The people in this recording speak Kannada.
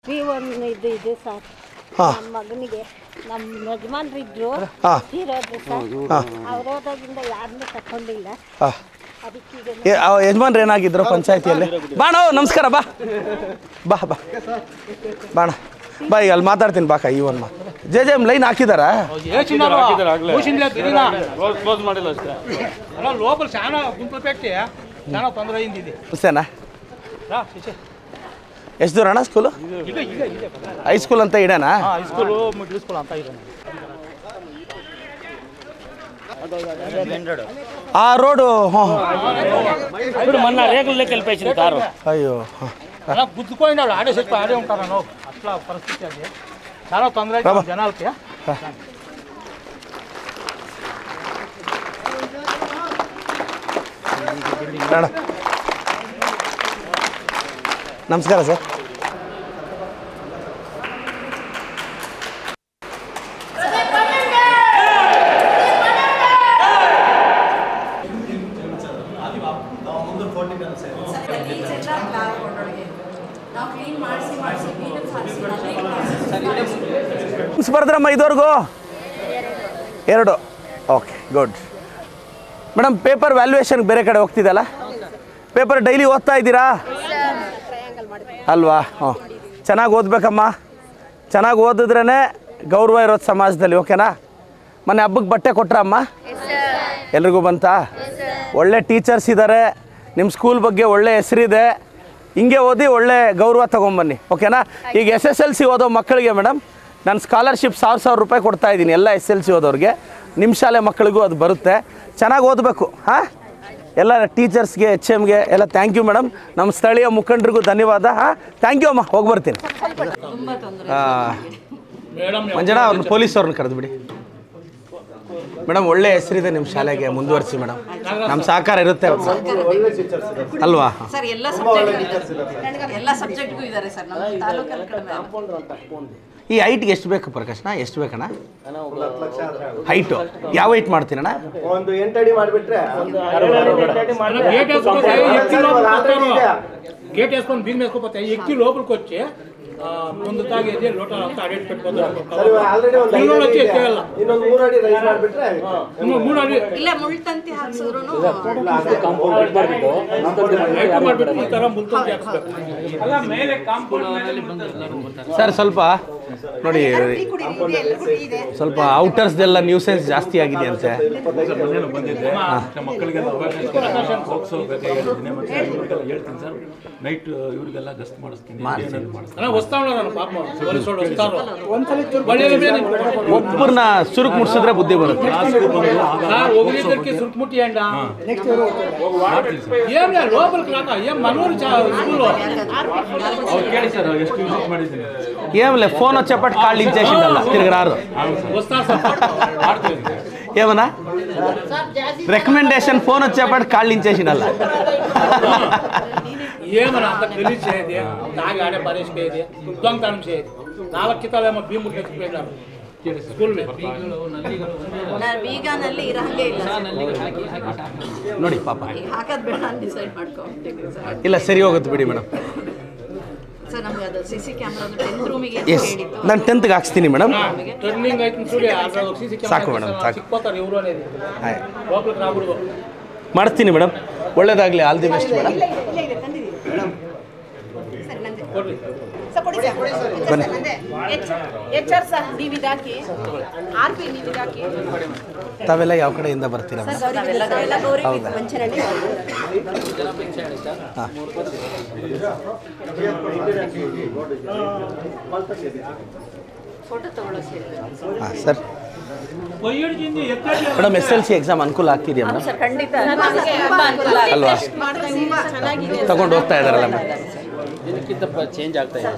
P1 ಇದು ಸರ್ ನಮ್ಮ ಮಗನಿಗೆ ನಮ್ಮ ಯಜಮಾನ್ರಿದ್ರು ತೀರೋದ್ರು ಸರ್ ಅವ್ರು ಹೋದಾಗಿಂದ ಯಾರನ್ನೂ ತಗೊಂಡಿಲ್ಲ ಅದಕ್ಕೆ ಯಜಮಾನ್ರು ಏನಾಗಿದ್ರು ಪಂಚಾಯತಿಯಲ್ಲಿ ಬಾಣ ನಮಸ್ಕಾರ ಬಾ ಬಾ ಬಾ ಬಾಣ ಬಾ ಈಗ ಅಲ್ಲಿ ಮಾತಾಡ್ತೀನಿ ಬಾಕ ಇವನ್ ಜೆ ಜೆ ಎಮ್ ಲೈನ್ ಹಾಕಿದಾರಾ ಹುಸೇನಾ ಎಷ್ಟು ದೂರ ಅಣ್ಣ ಸ್ಕೂಲು ಹೈಸ್ಕೂಲ್ ಅಂತ ಇಡೋಣ ఆ రోడ్డు మొన్న రేకులు కలిపేసింది కారు అయ్యో అలా గుద్దుకోయినాడు ఆడే చెప్పి ఆడే ఉంటాను అట్లా పరిస్థితి అది చాలా తొందర జనాలకి నమస్కారం సార్ ಬರ್ದ್ರಮ್ಮ ಇದುವರೆಗೂ 2 ಓಕೆ ಗುಡ್ ಮೇಡಮ್ ಪೇಪರ್ ವ್ಯಾಲ್ಯೂಯೇಷನ್ಗೆ ಬೇರೆ ಕಡೆ ಹೋಗ್ತಿದ್ದಲ್ಲ ಪೇಪರ್ ಡೈಲಿ ಓದ್ತಾ ಇದ್ದೀರಾ ಅಲ್ವಾ ಹ್ಞೂ ಚೆನ್ನಾಗಿ ಓದಬೇಕಮ್ಮ ಚೆನ್ನಾಗಿ ಓದಿದ್ರೇ ಗೌರವ ಇರೋದು ಸಮಾಜದಲ್ಲಿ ಓಕೆನಾ ಮೊನ್ನೆ ಹಬ್ಬಕ್ಕೆ ಬಟ್ಟೆ ಕೊಟ್ರಮ್ಮ ಎಲ್ರಿಗೂ ಬಂತಾ ಒಳ್ಳೆ ಟೀಚರ್ಸ್ ಇದ್ದಾರೆ ನಿಮ್ಮ ಸ್ಕೂಲ್ ಬಗ್ಗೆ ಒಳ್ಳೆ ಹೆಸರಿದೆ ಹಿಂಗೆ ಓದಿ ಒಳ್ಳೆ ಗೌರವ ತೊಗೊಂಬನ್ನಿ ಓಕೆನಾ ಈಗ SSLC ಓದೋ ಮಕ್ಕಳಿಗೆ ಮೇಡಮ್ ನಾನು ಸ್ಕಾಲರ್ಶಿಪ್ 1000 ರೂಪಾಯಿ ಕೊಡ್ತಾಯಿದ್ದೀನಿ ಎಲ್ಲ SSLC ಓದೋರಿಗೆ ನಿಮ್ಮ ಶಾಲೆ ಮಕ್ಕಳಿಗೂ ಅದು ಬರುತ್ತೆ ಚೆನ್ನಾಗಿ ಓದಬೇಕು ಹಾಂ ಎಲ್ಲ ಟೀಚರ್ಸ್ಗೆ HMಗೆ ಎಲ್ಲ ಥ್ಯಾಂಕ್ ಯು ಮೇಡಮ್ ನಮ್ಮ ಸ್ಥಳೀಯ ಮುಖಂಡರಿಗೂ ಧನ್ಯವಾದ ಹಾಂ ಥ್ಯಾಂಕ್ ಯು ಅಮ್ಮ ಹೋಗಿ ಬರ್ತೀನಿ ಮಂಜಣ್ಣ ಅವ್ರನ್ನ ಪೊಲೀಸವ್ರನ್ನ ಕರೆದು ಬಿಡಿ ಮೇಡಮ್ ಒಳ್ಳೆ ಹೆಸರಿದೆ ನಿಮ್ಮ ಶಾಲೆಗೆ ಮುಂದುವರಿಸಿ ಮೇಡಮ್ ನಮ್ಮ ಸಹಕಾರ ಇರುತ್ತೆ ಅಲ್ವಾ ಈ ಹೈಟ್ಗೆ ಎಷ್ಟು ಬೇಕು ಪ್ರಕಾಶ್ನ ಎಷ್ಟು ಬೇಕಣ್ಣ ಹೈಟು ಯಾವ ಹೈಟ್ ಮಾಡ್ತೀನಣ್ಣ ಒಂದು 8 ಅಡಿ ಮಾಡಿಬಿಟ್ರೆ గేట్ వేసుకొని బీమ్ వేసుకోపోతే ఎక్కి లోపలికి వచ్చి ముందు తాగేది లోట అంతా అడేట్ పెట్టుకోదు ఆల్రెడీ ಒಂದು 5 ಅಡಿ ಇನ್ನೊಂದು 3 ಅಡಿ ರೈಸ್ ಮಾಡಿಬಿಟ್ರೆ 3 ಅಡಿ ಇಲ್ಲ ಮುಳ್ತಂತಿ ಹಾಕ್ಸಿದ್ರುನು ಕಾಂಪೌಂಡ್ ಮಾಡ್ಬಿಟ್ಟು ಈ ತರ ಮುಳ್ತಂತಿ ಹಾಕ್ಸ್ಬೇಕು ಅಲ್ಲ ಮೇಲೆ ಕಾಂಪೌಂಡ್ ಮೇಲೆ ಬಂದಿಲ್ಲ ಸರ್ ಸ್ವಲ್ಪ ನೋಡಿ ಸ್ವಲ್ಪ ಔಟರ್ಸ್ದೆಲ್ಲ ನ್ಯೂಸೆನ್ಸ್ ಜಾಸ್ತಿ ಆಗಿದೆ ಅಂತೆ ಮಕ್ಕಳಿಗೆಲ್ಲ ಹೇಳ್ತೀನಿ ಸರ್ ನೈಟ್ ಇವರಿಗೆಲ್ಲ ಗಸ್ತ್ ಮಾಡಿಸ್ತೀನಿ ಒಬ್ಬರನ್ನ ಸುರುಕು ಮುಟ್ಸಿದ್ರೆ ಬುದ್ಧಿ ಬರುತ್ತೆ ಸುರುಕು ಮುಟ್ಟಿ ಅಂಡ ಏನ್ ಲೋಕಲ್ ಏನ್ ಮನೂರು ಕೇಳಿ ಸರ್ ಎಷ್ಟು ಯೂಸ್ ಮಾಡಿದ್ದೀನಿ ఏమలే ఫోన్ వచ్చేపటి కాళ్ళు ఇచ్చేసిండల్లా తిరిగి రారు ఏమన్నా రికమెండేషన్ ఫోన్ వచ్చేపటి కాళ్ళు ఇచ్చేసిండల్లా ఏమన్నా అంత రిలీజ్ చేయది తాగి ఆడే పరేసిపోయేది దొంగతనం చేయదు 4 కితాలేమో భీముడు తెచ్చిపోయినారు ಸ್ಕೂಲ್ ಬೀಗಾನಲ್ಲಿ ಇರಂಗೇ ಇಲ್ಲ ನೋಡಿ ಪಾಪ ಹಾಕೋದು ಬೇಡ ಅಂತ ಡಿಸೈಡ್ ಮಾಡ್ಕೊಂಡಿದ್ದೀವಿ ಸರ್ ಇಲ್ಲ ಸರಿ ಹೋಗುತ್ತೆ ಬಿಡಿ ಮೇಡಮ್ ಸರ್ ನಮಗೆ ಅದು CC ಕ್ಯಾಮೆರಾ 10th ರೂಮಿಗೆ ಎಸ್ ನಾನು 10th ಗೆ ಹಾಕ್ಸ್ತೀನಿ ಮೇಡಮ್ ಟರ್ನಿಂಗ್ ಆಯ್ತು ನೋಡಿ CC ಕ್ಯಾಮೆರಾ ಸಾಕು ಮೇಡಮ್ ಸಾಕು ಸಿಕ್ಕೋತಾರೆ ಇವರು అనేది ಲೋಕಲ್ ರಾಬಿಡು ಮಾಡ್ತೀನಿ ಮೇಡಮ್ ಒಳ್ಳೇದಾಗಲಿ ಆಲ್ ದಿ ಬೆಸ್ಟ್ ಮೇಡಮ್ ಬನ್ನಿ ತಾವೆಲ್ಲ ಯಾವ ಕಡೆಯಿಂದ ಬರ್ತೀರಾ ಹೌದಾ ಹಾಂ ಸರ್ ಮೇಡಮ್ SSLC ಎಕ್ಸಾಮ್ ಅನುಕೂಲ ಆಗ್ತಿದೆಯಾ ಮೇಡಮ್ ಅಲ್ವಾ ತಗೊಂಡು ಹೋಗ್ತಾ ಇದ್ದಾರಲ್ಲ ಮೇಡಮ್ ಇದಕ್ಕಿಂತ ಚೇಂಜ್ ಆಗ್ತಾ ಇದೆ